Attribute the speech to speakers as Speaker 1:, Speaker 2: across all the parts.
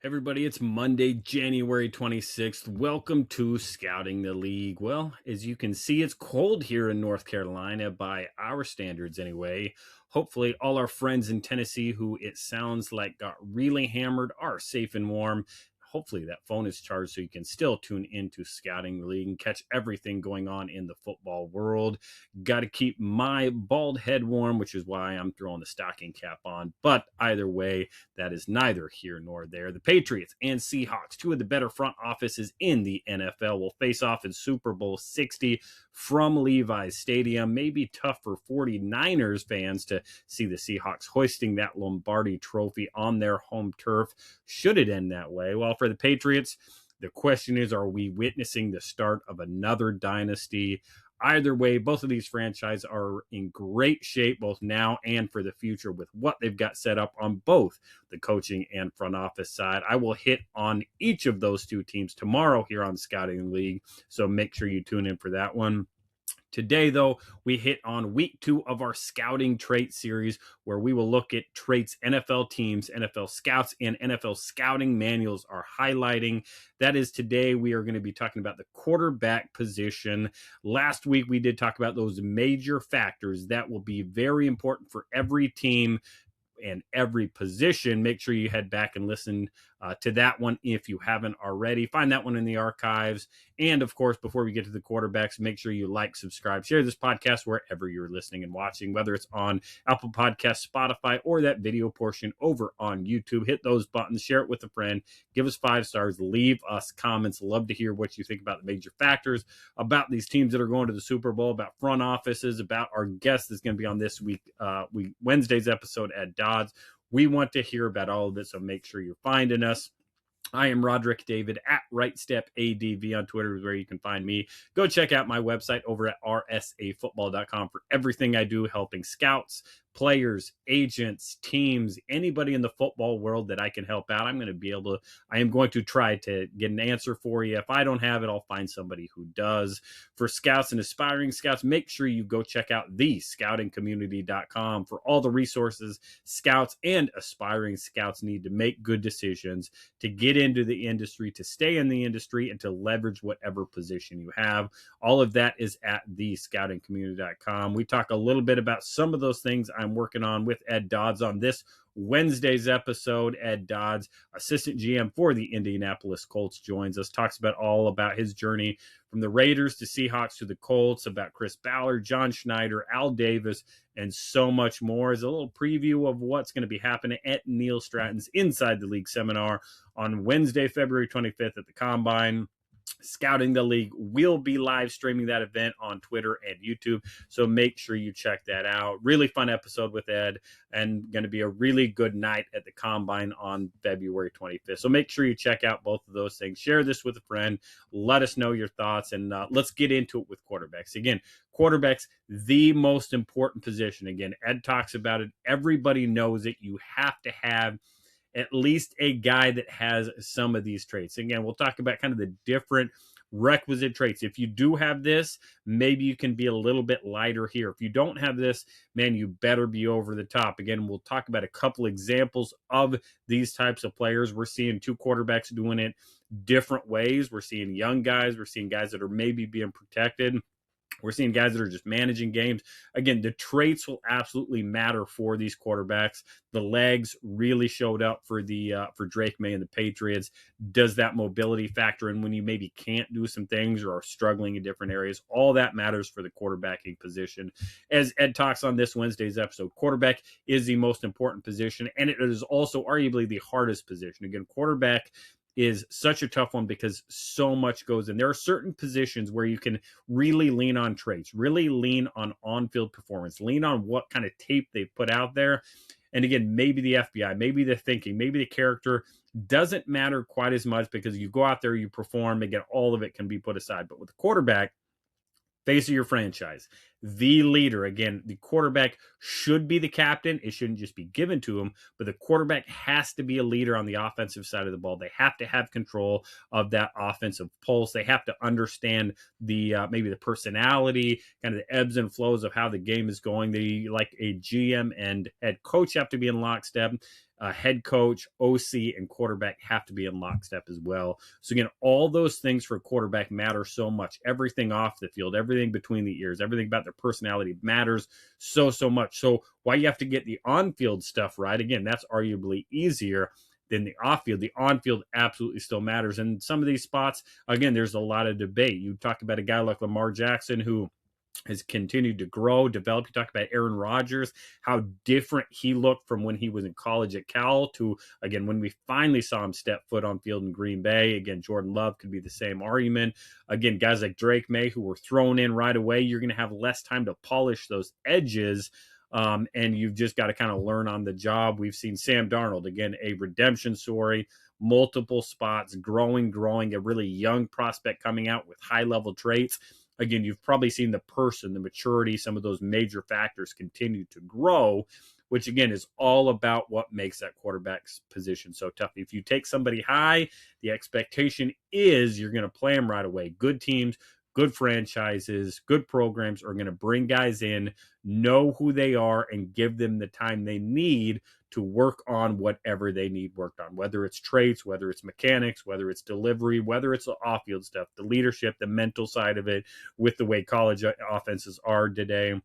Speaker 1: Everybody, it's Monday, January 26th. Welcome to Scouting the League. Well, as you can see, it's cold here in North Carolina by our standards anyway. Hopefully, all our friends in Tennessee who it sounds like got really hammered are safe and warm. Hopefully, that phone is charged so you can still tune into Scouting the League and catch everything going on in the football world. Got to keep my bald head warm, which is why I'm throwing the stocking cap on. But either way, that is neither here nor there. The Patriots and Seahawks, two of the better front offices in the NFL, will face off in Super Bowl 60 from Levi's Stadium. Maybe tough for 49ers fans to see the Seahawks hoisting that Lombardi trophy on their home turf. Should it end that way? Well, for the Patriots, the question is, are we witnessing the start of another dynasty? Either way, both of these franchises are in great shape, both now and for the future, with what they've got set up on both the coaching and front office side. I will hit on each of those two teams tomorrow here on Scouting League, so make sure you tune in for that one. Today, though, we hit on week 2 of our scouting trait series, where we will look at traits NFL teams, NFL scouts, and NFL scouting manuals are highlighting. That is, today we are going to be talking about the quarterback position. Last week, we did talk about those major factors that will be very important for every team and every position. Make sure you head back and listen to that one if you haven't already. Find that one in the archives. And of course, before we get to the quarterbacks, make sure you like, subscribe, share this podcast wherever you're listening and watching, whether it's on Apple Podcasts, Spotify, or that video portion over on YouTube. Hit those buttons, share it with a friend, give us 5 stars, leave us comments. Love to hear what you think about the major factors, about these teams that are going to the Super Bowl, about front offices, about our guest that's going to be on this Wednesday's episode at Dodds. We want to hear about all of this, so make sure you're finding us. I am Rodrik David at RightStepADV on Twitter is where you can find me. Go check out my website over at rsafootball.com for everything I do helping scouts, players, agents, teams, anybody in the football world that I can help out. I am going to try to get an answer for you. If I don't have it, I'll find somebody who does. For scouts and aspiring scouts, make sure you go check out thescoutingcommunity.com for all the resources scouts and aspiring scouts need to make good decisions, to get into the industry, to stay in the industry, and to leverage whatever position you have. All of that is at thescoutingcommunity.com. We talk a little bit about some of those things I'm working on with Ed Dodds on this Wednesday's episode. Ed Dodds, assistant GM for the Indianapolis Colts, joins us, talks about all about his journey from the Raiders to Seahawks to the Colts, about Chris Ballard, John Schneider, Al Davis, and so much more. As a little preview of what's going to be happening at Neil Stratton's Inside the League seminar on Wednesday, February 25th at the Combine. Scouting the League will be live streaming that event on Twitter and YouTube, so make sure you check that out. Really fun episode with Ed, and going to be a really good night at the Combine on February 25th. So make sure you check out both of those things. Share this with a friend. Let us know your thoughts, and let's get into it with quarterbacks. Again, quarterbacks, the most important position. Again, Ed talks about it. Everybody knows it. You have to have at least a guy that has some of these traits. Again, we'll talk about kind of the different requisite traits. If you do have this, maybe you can be a little bit lighter here. If you don't have this, man, you better be over the top. Again, we'll talk about a couple examples of these types of players. We're seeing 2 quarterbacks doing it different ways. We're seeing young guys. We're seeing guys that are maybe being protected. We're seeing guys that are just managing games. Again, the traits will absolutely matter for these quarterbacks. The legs really showed up for Drake May and the Patriots. Does that mobility factor in when you maybe can't do some things or are struggling in different areas? All that matters for the quarterbacking position. As Ed talks on this Wednesday's episode, quarterback is the most important position, and it is also arguably the hardest position. Again, quarterback is such a tough one because so much goes in. There are certain positions where you can really lean on traits, really lean on on-field performance, lean on what kind of tape they've put out there. And again, maybe the FBI, maybe the thinking, maybe the character doesn't matter quite as much because you go out there, you perform, again, all of it can be put aside. But with the quarterback, face of your franchise, the leader. Again, the quarterback should be the captain. It shouldn't just be given to him, but the quarterback has to be a leader on the offensive side of the ball. They have to have control of that offensive pulse. They have to understand the maybe the personality, kind of the ebbs and flows of how the game is going. They, like a GM and head coach, have to be in lockstep. Head coach, OC, and quarterback have to be in lockstep as well. So again, all those things for a quarterback matter so much. Everything off the field, everything between the ears, everything about their personality matters so much. So why you have to get the on-field stuff right, again, that's arguably easier than the off-field. The on-field absolutely still matters. And some of these spots, again, there's a lot of debate. You talk about a guy like Lamar Jackson, who has continued to grow, develop. You talk about Aaron Rodgers, how different he looked from when he was in college at Cal to, again, when we finally saw him step foot on field in Green Bay. Again, Jordan Love could be the same argument. Again, guys like Drake May, who were thrown in right away, you're going to have less time to polish those edges. And you've just got to kind of learn on the job. We've seen Sam Darnold, again, a redemption story, multiple spots, growing, a really young prospect coming out with high-level traits. Again, you've probably seen the person, the maturity, some of those major factors continue to grow, which again is all about what makes that quarterback's position so tough. If you take somebody high, the expectation is you're going to play them right away. Good teams, good franchises, good programs are going to bring guys in, know who they are, and give them the time they need to work on whatever they need worked on, whether it's traits, whether it's mechanics, whether it's delivery, whether it's the off-field stuff, the leadership, the mental side of it, with the way college offenses are today.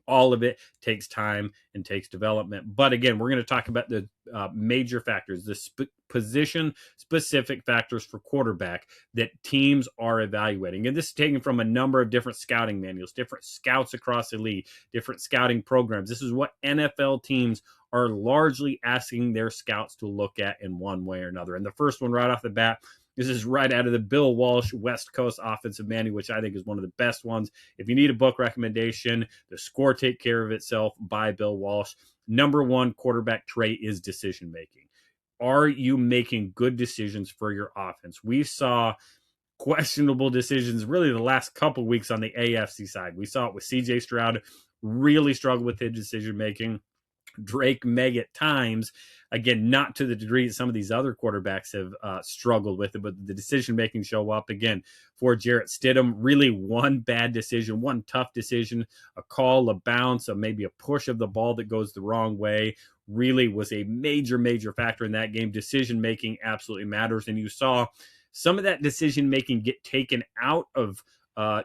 Speaker 1: All of it takes time and takes development. But again, we're going to talk about the major factors, the position-specific factors for quarterback that teams are evaluating. And this is taken from a number of different scouting manuals, different scouts across the league, different scouting programs. This is what NFL teams are largely asking their scouts to look at in one way or another. And the first one right off the bat, this is right out of the Bill Walsh West Coast Offensive Manual, which I think is one of the best ones. If you need a book recommendation, The Score Take Care of Itself by Bill Walsh. Number one quarterback trait is decision making. Are you making good decisions for your offense? We saw questionable decisions really the last couple of weeks on the AFC side. We saw it with CJ Stroud really struggle with his decision making. Drake May at times, again, not to the degree that some of these other quarterbacks have struggled with it, but the decision-making show up again for Jarrett Stidham. Really one bad decision, one tough decision, a call, a bounce, or maybe a push of the ball that goes the wrong way really was a major factor in that game. Decision-making absolutely matters, and you saw some of that decision-making get taken out of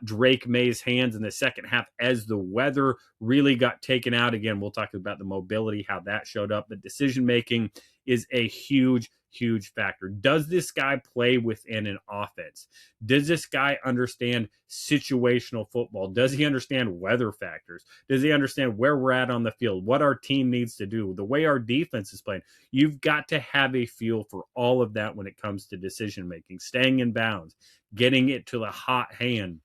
Speaker 1: Drake May's hands in the second half as the weather really got taken out. Again, we'll talk about the mobility, how that showed up, but decision-making is a huge factor. Does this guy play within an offense? Does this guy understand situational football? Does he understand weather factors? Does he understand where we're at on the field, what our team needs to do, the way our defense is playing? You've got to have a feel for all of that when it comes to decision-making, staying in bounds, getting it to the hot hand,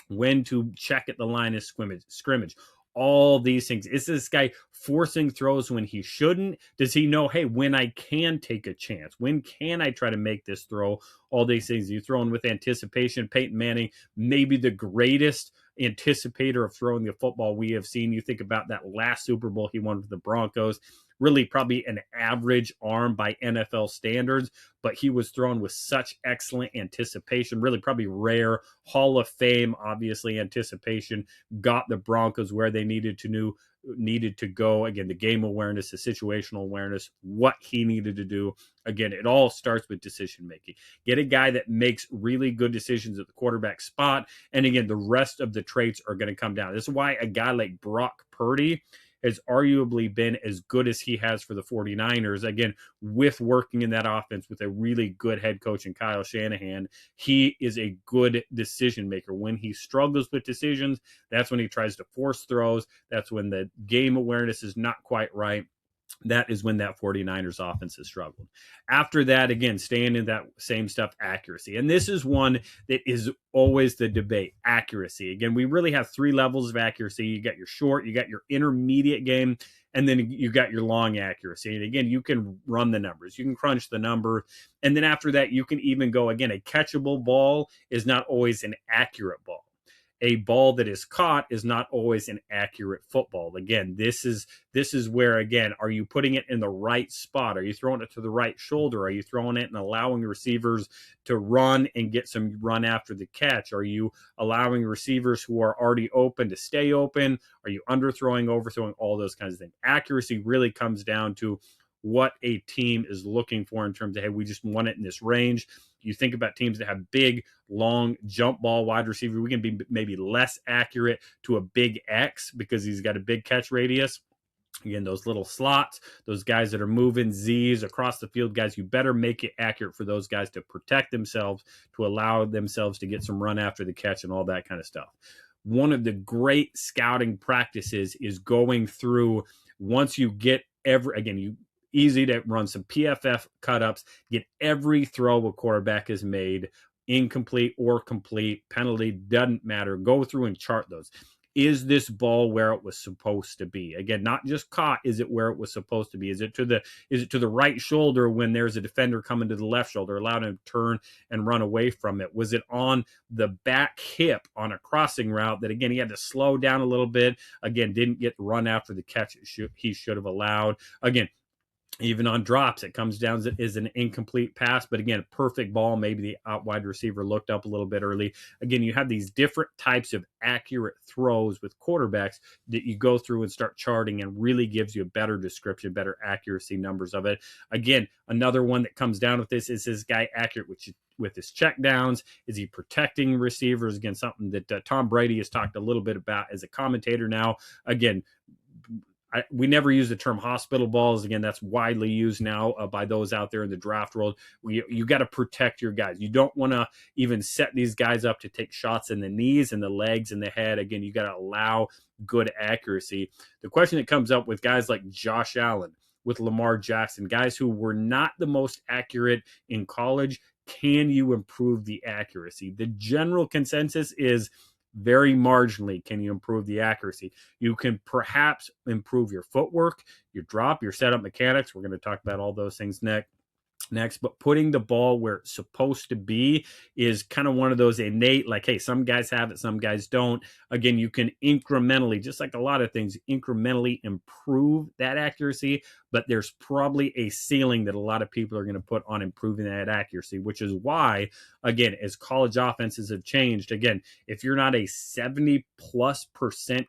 Speaker 1: when to check at the line of scrimmage. All these things. Is this guy forcing throws when he shouldn't? Does he know, hey, when I can take a chance? When can I try to make this throw? All these things. You throw in with anticipation. Peyton Manning, maybe the greatest anticipator of throwing the football we have seen. You think about that last Super Bowl he won with the Broncos. Really probably an average arm by NFL standards, but he was thrown with such excellent anticipation, really probably rare. Hall of Fame, obviously, anticipation, got the Broncos where they needed to go. Again, the game awareness, the situational awareness, what he needed to do. Again, it all starts with decision making. Get a guy that makes really good decisions at the quarterback spot, and again, the rest of the traits are going to come down. This is why a guy like Brock Purdy has arguably been as good as he has for the 49ers. Again, with working in that offense with a really good head coach in Kyle Shanahan, he is a good decision maker. When he struggles with decisions, that's when he tries to force throws. That's when the game awareness is not quite right. That is when that 49ers offense has struggled. After that, again, staying in that same stuff, accuracy. And this is one that is always the debate, accuracy. Again, we really have three levels of accuracy. You got your short, you got your intermediate game, and then you got your long accuracy. And again, you can run the numbers. You can crunch the number. And then after that, you can even go, again, a catchable ball is not always an accurate ball. a ball that is caught is not always an accurate football. Again, this is where, again, are you putting it in the right spot? Are you throwing it to the right shoulder? Are you throwing it and allowing receivers to run and get some run after the catch? Are you allowing receivers who are already open to stay open? Are you underthrowing, overthrowing, all those kinds of things? Accuracy really comes down to what a team is looking for in terms of, hey, we just want it in this range. You think about teams that have big, long jump ball wide receiver, we can be maybe less accurate to a big X because he's got a big catch radius. Again, those little slots, those guys that are moving Z's across the field, guys, you better make it accurate for those guys to protect themselves, to allow themselves to get some run after the catch and all that kind of stuff. One of the great scouting practices is going through, once you get easy to run some PFF cut-ups, get every throw a quarterback has made, incomplete or complete, penalty, doesn't matter. Go through and chart those. Is this ball where it was supposed to be? Again, not just caught. Is it where it was supposed to be? Is it to the right shoulder when there's a defender coming to the left shoulder, allowed him to turn and run away from it? Was it on the back hip on a crossing route that, again, he had to slow down a little bit? Again, didn't get the run after the catch he should have allowed. Again, even on drops, it comes down as an incomplete pass, but again, a perfect ball. Maybe the out wide receiver looked up a little bit early. Again, you have these different types of accurate throws with quarterbacks that you go through and start charting, and really gives you a better description, better accuracy numbers of it. Again, another one that comes down with this is guy accurate with his check downs? Is he protecting receivers? Again, something that Tom Brady has talked a little bit about as a commentator now. Again, we never use the term hospital balls. Again, that's widely used now by those out there in the draft world. You got to protect your guys. You don't want to even set these guys up to take shots in the knees and the legs and the head. Again, you got to allow good accuracy. The question that comes up with guys like Josh Allen, with Lamar Jackson, guys who were not the most accurate in college, can you improve the accuracy? The general consensus is very marginally can you improve the accuracy. You can perhaps improve your footwork, your drop, your setup mechanics. We're going to talk about all those things next, but putting the ball where it's supposed to be is kind of one of those innate, like, hey, some guys have it, some guys don't. Again, you can incrementally, just like a lot of things, incrementally improve that accuracy, but there's probably a ceiling that a lot of people are going to put on improving that accuracy, which is why, again, as college offenses have changed, again, if you're not a 70+%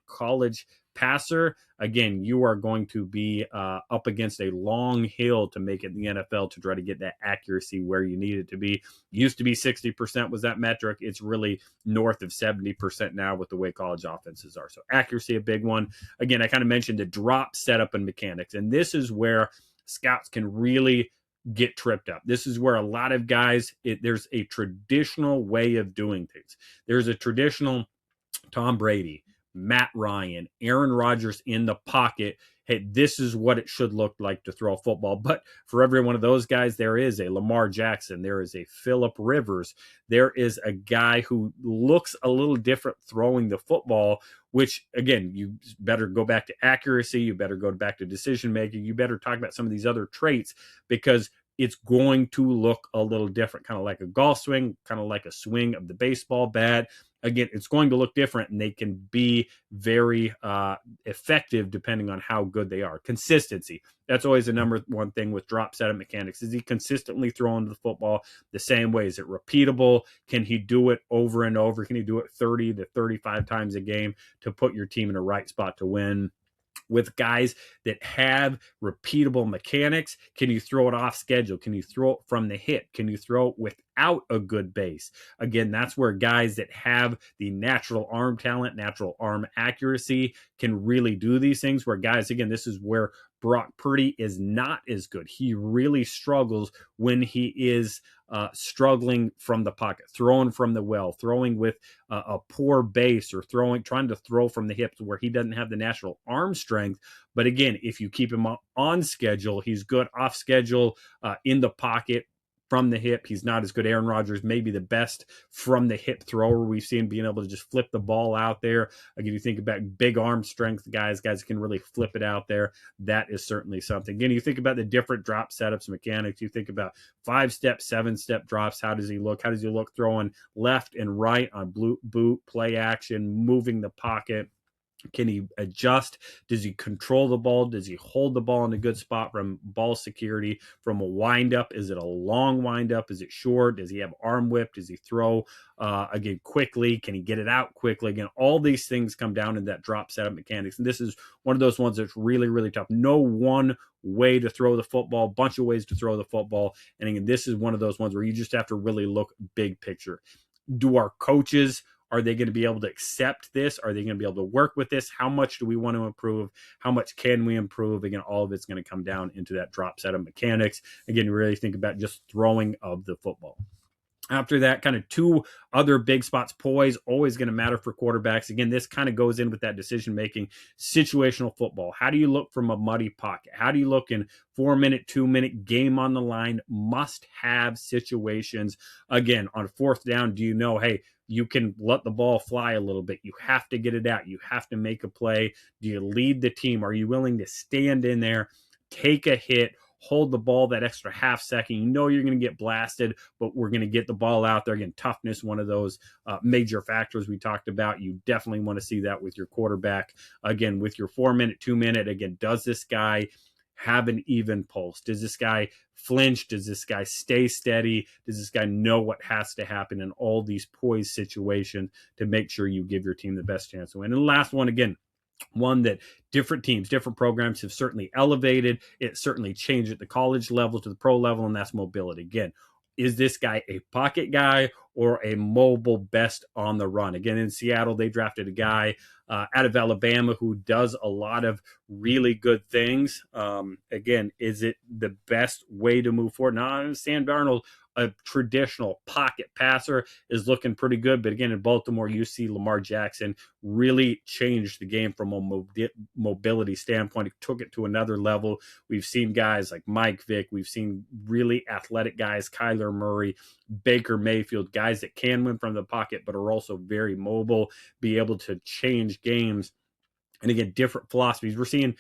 Speaker 1: college passer, again, you are going to be up against a long hill to make it in the NFL to try to get that accuracy where you need it to be. Used to be 60% was that metric. It's really north of 70% now with the way college offenses are. So accuracy, a big one. Again, I kind of mentioned the drop, setup, and mechanics. And this is where scouts can really get tripped up. This is where a lot of guys, there's a traditional way of doing things. There's a traditional Tom Brady, Matt Ryan, Aaron Rodgers in the pocket. Hey, this is what it should look like to throw a football. But for every one of those guys, there is a Lamar Jackson. There is a Phillip Rivers. There is a guy who looks a little different throwing the football, which, again, you better go back to accuracy. You better go back to decision making. You better talk about some of these other traits, because it's going to look a little different, kind of like a golf swing, kind of like a swing of the baseball bat. Again, it's going to look different, and they can be very effective depending on how good they are. Consistency. That's always the number one thing with drop setup mechanics. Is he consistently throwing the football the same way? Is it repeatable? Can he do it over and over? Can he do it 30 to 35 times a game to put your team in the right spot to win? With guys that have repeatable mechanics, can you throw it off schedule? Can you throw it from the hip? Can you throw it without a good base? Again, that's where guys that have the natural arm talent, natural arm accuracy can really do these things. Where guys, again, this is where Brock Purdy is not as good. He really struggles when he is struggling from the pocket, throwing from the well, throwing with a poor base, or trying to throw from the hips where he doesn't have the natural arm strength. But again, if you keep him on schedule, he's good off schedule, in the pocket, from the hip. He's not as good. Aaron Rodgers may be the best from the hip thrower we've seen, being able to just flip the ball out there. Again, you think about big arm strength guys can really flip it out there. That is certainly something. Again, you think about the different drop setups, mechanics. You think about 5-step, 7-step drops. How does he look? How does he look throwing left and right on boot, play action, moving the pocket? Can he adjust? Does he control the ball? Does he hold the ball in a good spot from ball security? From a windup, is it a long windup? Is it short? Does he have arm whip? Does he throw again quickly? Can he get it out quickly? Again, all these things come down to that drop setup mechanics. And this is one of those ones that's really, really tough. No one way to throw the football, bunch of ways to throw the football. And again, this is one of those ones where you just have to really look big picture. Do our coaches, are they going to be able to accept this? Are they going to be able to work with this? How much do we want to improve? How much can we improve? Again, all of it's going to come down into that drop set of mechanics. Again, you really think about just throwing of the football. After that, kind of two other big spots. Poise, always going to matter for quarterbacks. Again, this kind of goes in with that decision-making. Situational football. How do you look from a muddy pocket? How do you look in 4-minute, 2-minute, game on the line, must-have situations? Again, on 4th down, do you know, hey, you can let the ball fly a little bit. You have to get it out. You have to make a play. Do you lead the team? Are you willing to stand in there, take a hit, hold the ball that extra half second? You know you're going to get blasted, but we're going to get the ball out there. Again, toughness, one of those major factors we talked about. You definitely want to see that with your quarterback. Again, with your 4-minute, 2-minute, again, does this guy have an even pulse? Does this guy flinch? Does this guy stay steady? Does this guy know what has to happen in all these poised situations to make sure you give your team the best chance to win? And the last one, again, one that different teams, different programs have certainly elevated. It certainly changed at the college level to the pro level, and that's mobility. Again, is this guy a pocket guy or a mobile best on the run? Again, in Seattle, they drafted a guy out of Alabama who does a lot of really good things. Again, is it the best way to move forward? Now, Sam Darnold, a traditional pocket passer, is looking pretty good. But again, in Baltimore, you see Lamar Jackson really changed the game from a mobility standpoint. He took it to another level. We've seen guys like Mike Vick. We've seen really athletic guys, Kyler Murray, Baker Mayfield, guys that can win from the pocket but are also very mobile, be able to change games. And again, different philosophies. We're seeing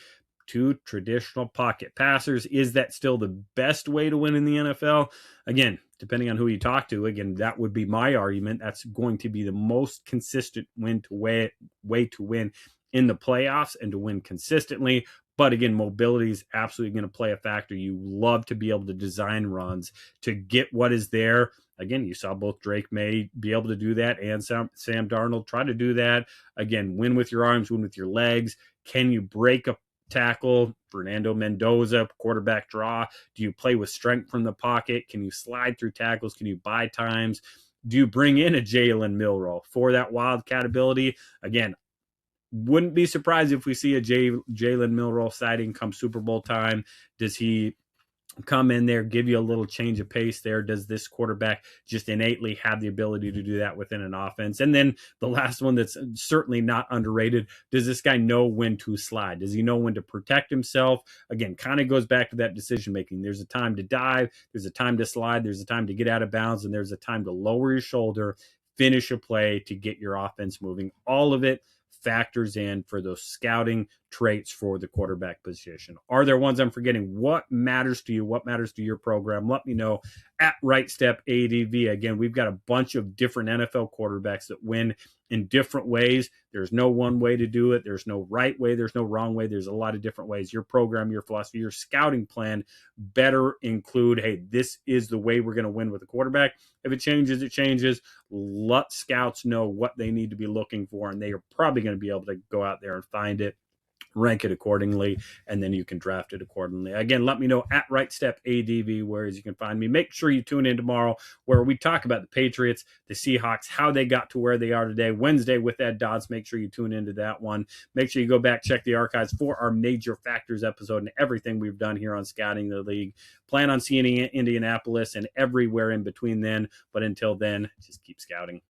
Speaker 1: two traditional pocket passers. Is that still the best way to win in the NFL? Again, depending on who you talk to, again, that would be my argument. That's going to be the most consistent way to win in the playoffs and to win consistently. But again, mobility is absolutely going to play a factor. You love to be able to design runs to get what is there. Again, you saw both Drake May be able to do that and Sam Darnold try to do that. Again, win with your arms, win with your legs. Can you break a tackle? Fernando Mendoza, quarterback draw. Do you play with strength from the pocket? Can you slide through tackles? Can you buy times? Do you bring in a Jalen Milroe for that wildcat ability? Again, wouldn't be surprised if we see a Jalen Milroe sighting come Super Bowl time. Does he come in there, give you a little change of pace there? Does this quarterback just innately have the ability to do that within an offense? And then the last one that's certainly not underrated, does this guy know when to slide? Does he know when to protect himself? Again, kind of goes back to that decision making. There's a time to dive, there's a time to slide, there's a time to get out of bounds, and there's a time to lower your shoulder, finish a play to get your offense moving. All of it factors in for those scouting traits for the quarterback position. Are there ones I'm forgetting? What matters to you? What matters to your program? Let me know at Right Step ADV. Again, we've got a bunch of different NFL quarterbacks that win in different ways. There's no one way to do it. There's no right way. There's no wrong way. There's a lot of different ways. Your program, your philosophy, your scouting plan better include, hey, this is the way we're going to win with a quarterback. If it changes, it changes. Let scouts know what they need to be looking for, and they are probably going to be able to go out there and find it, rank it accordingly, and then you can draft it accordingly. Again, let me know at Right Step ADV where you can find me. Make sure you tune in tomorrow where we talk about the Patriots, the Seahawks, how they got to where they are today. Wednesday with Ed Dodds. Make sure you tune into that one. Make sure you go back, check the archives for our Major Factors episode and everything we've done here on Scouting the League. Plan on seeing Indianapolis and everywhere in between then. But until then, just keep scouting.